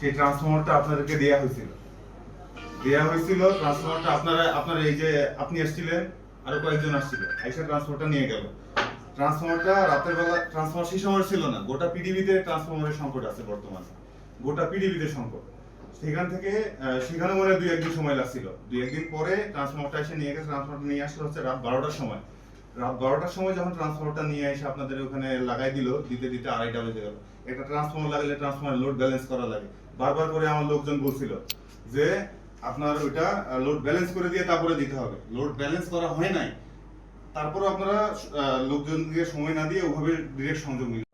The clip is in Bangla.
সেই ট্রান্সফরমারটা আপনাদেরকে দেয়া হয়েছিল ট্রান্সফরমারটা আপনারা এই যে আপনি আসছিলেন, আরো কয়েকজন আসছিল, আইসা ট্রান্সফরমারটা নিয়ে গেল। ট্রান্সফরমারটা রাতের বেলা ট্রান্সফরমার সেই সময় ছিল না, গোটা পৃথিবীতে ট্রান্সফরমারের সংকট আছে বর্তমানে, গোটা পৃথিবীতে সংকট। সেখানে মনে হয় 2-1 দিন সময় লাগছিল। 2-1 দিন পরে ট্রান্সফরমারটা এসে নিয়ে গেছে। ট্রান্সফরমারটা নিয়ে আসলো হচ্ছে রাত 12টার সময়। রাত 12টার সময় যখন ট্রান্সফরমারটা নিয়ে এসে আপনাদের ওখানে লাগাই দিল, দিতে 2:30 বেজে গেল। একটা ট্রান্সফরমার লাগালে ট্রান্সফরমার লোড ব্যালেন্স করা লাগে। বারবার করে আমার লোকজন বলছিল যে আপনার ওইটা লোড ব্যালেন্স করে দিয়ে তারপরে দিতে হবে। লোড ব্যালেন্স করা হয় নাই, তারপরে আপনারা লোকজনকে সময় না দিয়ে ওভাবে ডিরেক্ট সংযোগ নিলেন।